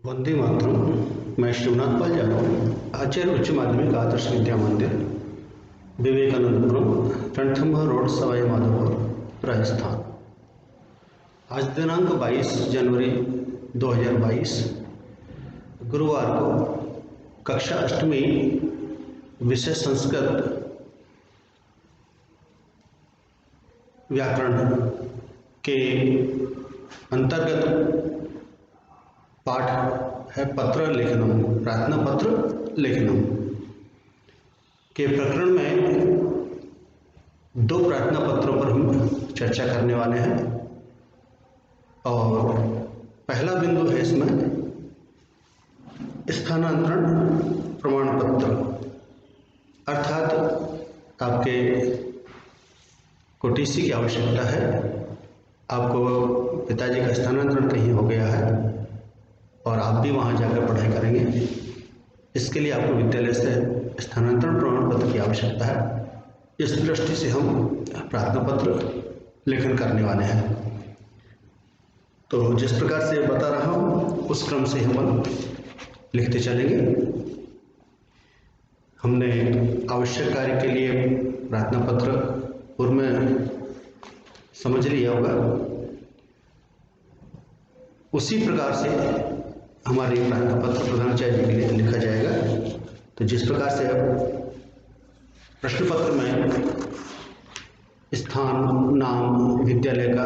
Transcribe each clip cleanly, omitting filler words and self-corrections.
वंदे मातरम। मैं शिवनाथ पाल यादव, आचार्य उच्च माध्यमिक आदर्श विद्या मंदिर, विवेकानंदपुरम, रणथंभौर रोड, सवाई माधोपुर, राजस्थान। आज दिनांक 22 जनवरी 2022 गुरुवार को कक्षा अष्टमी विषय संस्कृत व्याकरण के अंतर्गत पाठ है पत्र लेखनम, प्रार्थना पत्र लेखनम के प्रकरण में दो प्रार्थना पत्रों पर हम चर्चा करने वाले हैं। और पहला बिंदु है इसमें स्थानांतरण प्रमाण पत्र, अर्थात आपके को टीसी की आवश्यकता है। आपको पिताजी का स्थानांतरण कहीं हो गया है और आप भी वहाँ जाकर पढ़ाई करेंगे। इसके लिए आपको विद्यालय से स्थानांतरण प्रमाण पत्र की आवश्यकता है। इस दृष्टि से हम प्रार्थना पत्र लेखन करने वाले हैं। तो जिस प्रकार से बता रहा हूँ उस क्रम से हम लिखते चलेंगे। हमने आवश्यक कार्य के लिए प्रार्थना पत्र पूर्व में समझ लिया होगा। उसी प्रकार से हमारे प्रार्थना पत्र प्रधानाचार्य जी के लिए लिखा जाएगा। तो जिस प्रकार से अब प्रश्न पत्र में स्थान, नाम, विद्यालय का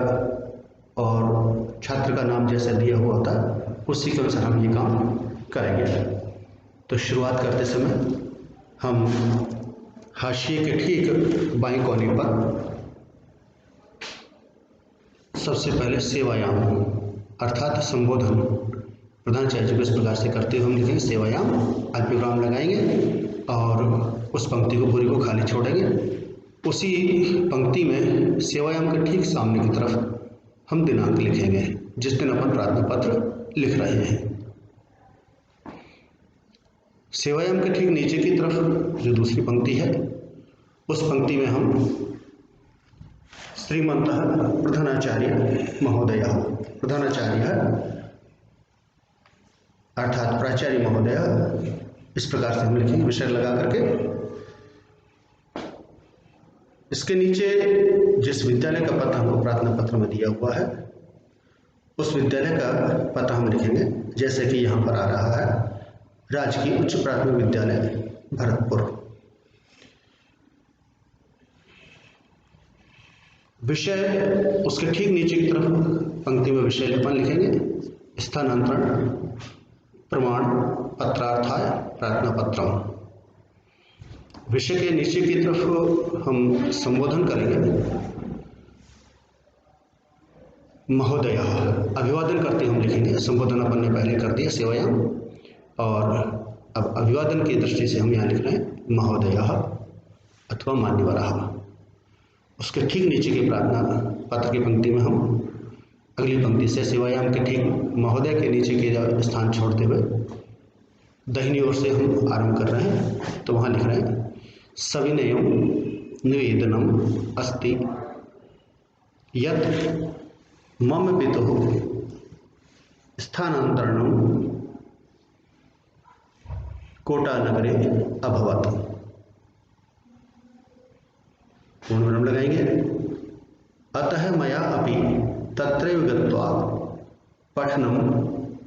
और छात्र का नाम जैसा दिया हुआ था उसी के अनुसार हम ये काम करेंगे। तो शुरुआत करते समय हम हाशिए के ठीक बाईं कोने पर सबसे पहले सेवायाम अर्थात संबोधन प्रधानाचार्य जी को इस प्रकार से करते हुए हम लिखेंगे सेवायाम, अल्पविराम लगाएंगे और उस पंक्ति को पूरी को खाली छोड़ेंगे। उसी पंक्ति में सेवायाम के ठीक सामने की तरफ हम दिनांक लिखेंगे जिस दिन अपन प्रार्थना पत्र लिख रहे हैं। सेवायाम के ठीक नीचे की तरफ जो दूसरी पंक्ति है उस पंक्ति में हम श्रीमंतः प्रधानाचार्य महोदय, प्रधानाचार्य अर्थात प्राचार्य महोदय, इस प्रकार से हम लिखेंगे विषय लगा करके। इसके नीचे जिस विद्यालय का पता हमको प्रार्थना पत्र में दिया हुआ है उस विद्यालय का पता हम लिखेंगे, जैसे कि यहाँ पर आ रहा है राजकीय उच्च प्राथमिक विद्यालय भरतपुर। विषय उसके ठीक नीचे की तरफ पंक्ति में विषय अपन लिखेंगे स्थानांतरण प्रमाण पत्रार्थाय प्रार्थना पत्रम। विषय के नीचे की तरफ हम संबोधन करेंगे महोदय, अभिवादन करते हम लिखेंगे। संबोधन अपन ने पहले कर दिया सेवायाम, और अब अभिवादन की दृष्टि से हम यहाँ लिख रहे हैं महोदय अथवा मान्यवरः। उसके ठीक नीचे की प्रार्थना पत्र की पंक्ति में हम अगली पंक्ति से सेवायाम के ठीक महोदय के नीचे के स्थान छोड़ते हुए दाहिनी ओर से हम आरंभ कर रहे हैं। तो वहाँ लिख रहे हैं सविनयम निवेदनम अस्ति यत् मम पितुः स्थानांतरणम कोटानगरे अभवत्। पूर्णविराम लगाएंगे। अतः मया अपि तत्रैव गत्वा पठनम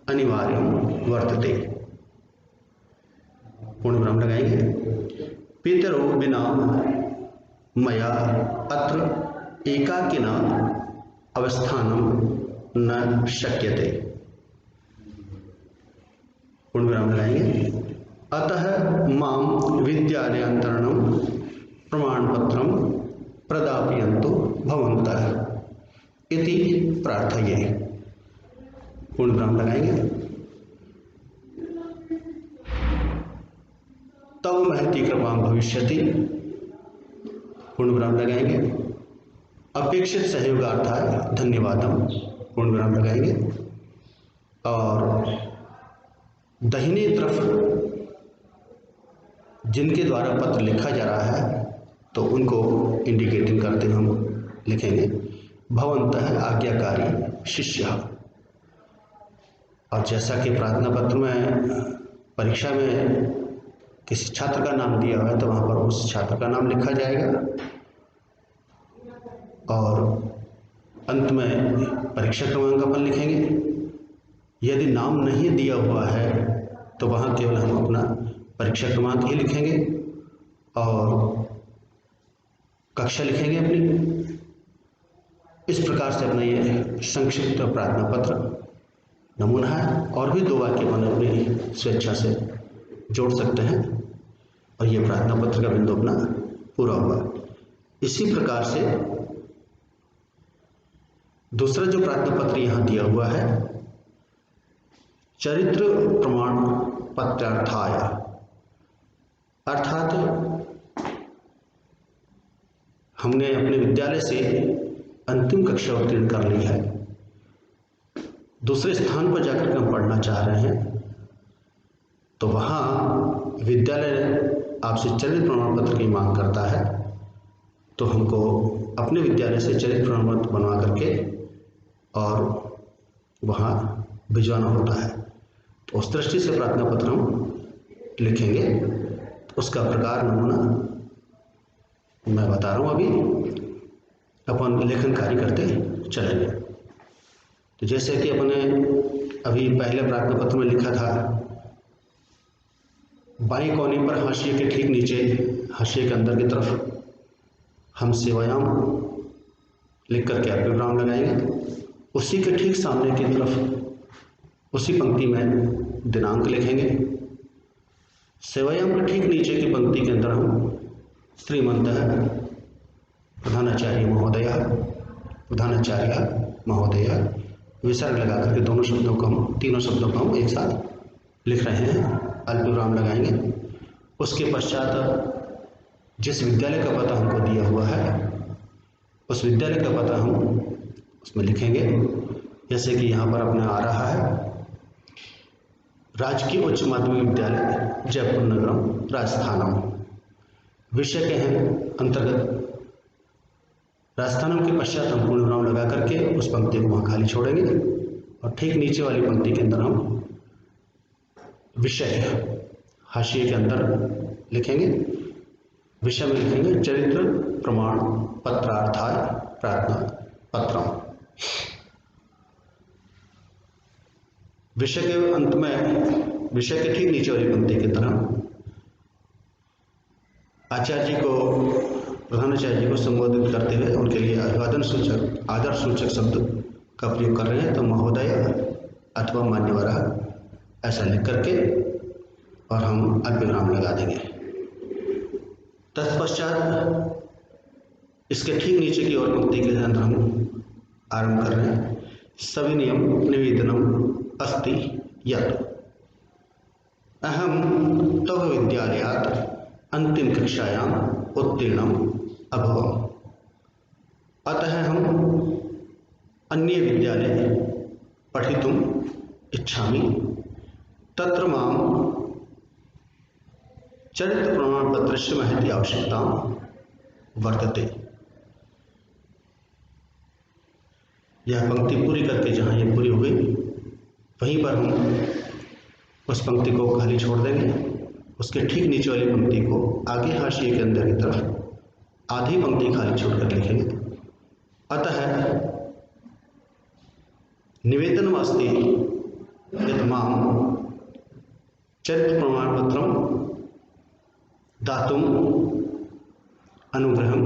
अनिवार्यम वर्तते। पूर्णविराम लगाएंगे। पितरो बिना मया अत्र एकाकिना अवस्थानम न शक्यते। पूर्णविराम लगाएंगे। अतः माम विद्यालयांतरणम प्रमाणपत्रम प्रदापयन्तु भवन्तः इति प्रार्थये। पूर्णविराम लगाएंगे। तव महती कृपा भविष्यति। पूर्णविराम लगाएंगे। अपेक्षित सहयोगार्थाय धन्यवादम। पूर्णविराम लगाएंगे। और दाहिनी तरफ जिनके द्वारा पत्र लिखा जा रहा है तो उनको इंडिकेटिंग करते हुए हम लिखेंगे भवन्तः आज्ञाकारी शिष्य। और जैसा कि प्रार्थना पत्र में परीक्षा में किसी छात्र का नाम दिया हुआ है तो वहाँ पर उस छात्र का नाम लिखा जाएगा और अंत में परीक्षा क्रमांक अपन लिखेंगे। यदि नाम नहीं दिया हुआ है तो वहाँ केवल हम अपना परीक्षा क्रमांक ही लिखेंगे और कक्षा लिखेंगे अपनी। इस प्रकार से अपना ये संक्षिप्त प्रार्थना पत्र नमूना है। और भी 2 वाक्य अपन अपनी स्वेच्छा से जोड़ सकते हैं और ये प्रार्थना पत्र का बिंदु अपना पूरा हुआ। इसी प्रकार से दूसरा जो प्रार्थना पत्र यहाँ दिया हुआ है, चरित्र प्रमाण पत्रार्थाय, अर्थात हमने अपने विद्यालय से अंतिम कक्षा उत्तीर्ण कर ली है, दूसरे स्थान पर जाकर के हम पढ़ना चाह रहे हैं, तो वहाँ विद्यालय आपसे चरित्र प्रमाण पत्र की मांग करता है, तो हमको अपने विद्यालय से चरित्र प्रमाण पत्र बनवा करके और वहाँ भिजवाना होता है। तो उस दृष्टि से प्रार्थना पत्र हम लिखेंगे। उसका प्रकार नमूना मैं बता रहा हूँ, अभी अपन लेखन कार्य करते चलेंगे। तो जैसे कि अपने अभी पहले प्रार्थना पत्र में लिखा था, बाएं कोने पर हाशिए के ठीक नीचे, हाशिए के अंदर की तरफ हम सेवायाम लिख करके अल्प विराम लगाएंगे। उसी के ठीक सामने की तरफ उसी पंक्ति में दिनांक लिखेंगे। सेवायाम के ठीक नीचे की पंक्ति के अंदर हम श्रीमन्तः प्रधानाचार्य महोदय विसर्ग लगा करके दोनों शब्दों को हम, तीनों शब्दों को हम एक साथ लिख रहे हैं, अल्प विराम लगाएंगे। उसके पश्चात जिस विद्यालय का पता हमको दिया हुआ है उस विद्यालय का पता हम उसमें लिखेंगे। जैसे कि यहाँ पर अपने आ रहा है, राजकीय उच्च माध्यमिक विद्यालय जयपुर नगरम राजस्थानम, विषय के हैं अंतर्गत राजस्थानम के पश्चात हम पूर्ण विराम लगा करके उस पंक्ति को वहाँ खाली छोड़ेंगे और ठीक नीचे वाली पंक्ति के अंदर हम विषय हाशिए के अंदर लिखेंगे। विषय में लिखेंगे चरित्र प्रमाण पत्रार्थाय प्रार्थना पत्रम। विषय के अंत में, विषय के ठीक नीचे वाली पंक्ति की तरह आचार्य जी को, प्रधानाचार्य जी को संबोधित करते हुए उनके लिए अभिवादन सूचक, आदर सूचक शब्द का प्रयोग कर रहे हैं, तो महोदय अथवा मान्यवर ऐसा लिख करके और हम अल्प विराम लगा देंगे। तत्पश्चात इसके ठीक नीचे की ओर पंक्ति के अंदर हम आरंभ कर रहे हैं, सविनयम निवेदनम अस्ति यत् अहम तव विद्यालयात् अंतिम कक्षायाम उत्तीर्णम अभवम, अतः हम अन्य विद्यालय पठितुम इच्छामि, तत्र मां चरित्र प्रमाण पत्रस्य महती आवश्यकता वर्तते। यह पंक्ति पूरी करके जहाँ ये पूरी हो गई वहीं पर हम उस पंक्ति को खाली छोड़ देंगे। उसके ठीक नीचे वाली पंक्ति को आगे हाशिए के अंदर की तरफ आधी पंक्ति खाली छोड़कर लिखेंगे। अतः निवेदनम अस्ति यत् मां चरित्र प्रमाण पत्रम दातुम अनुग्रहं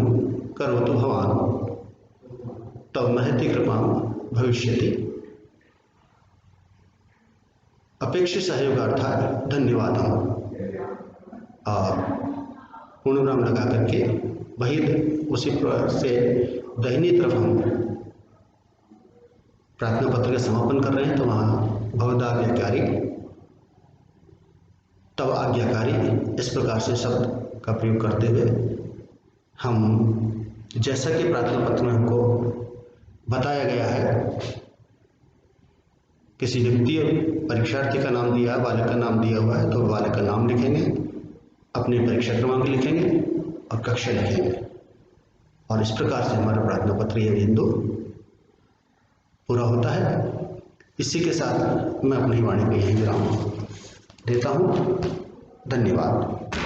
करोतु भवान्, तव महती कृपा भविष्यति, अपेक्षित सहयोगार्थाय धन्यवाद। और पूर्ण विराम लगा करके वही उसी से दाहिनी तरफ हम प्रार्थना पत्र का समापन कर रहे हैं, तो वहाँ भवदाज्ञाकारी तब आज्ञाकारी इस प्रकार से शब्द का प्रयोग करते हुए हम, जैसा कि प्रार्थना पत्र में हमको बताया गया है, किसी व्यक्ति परीक्षार्थी का नाम दिया, बालक का नाम दिया हुआ है, तो बालक का नाम लिखेंगे, अपनी परीक्षा क्रमांक लिखेंगे और कक्षा लिखेंगे। और इस प्रकार से हमारा प्रार्थना पत्र यह बिंदु पूरा होता है। इसी के साथ मैं अपनी वाणी को यहीं विराम देता हूँ। धन्यवाद।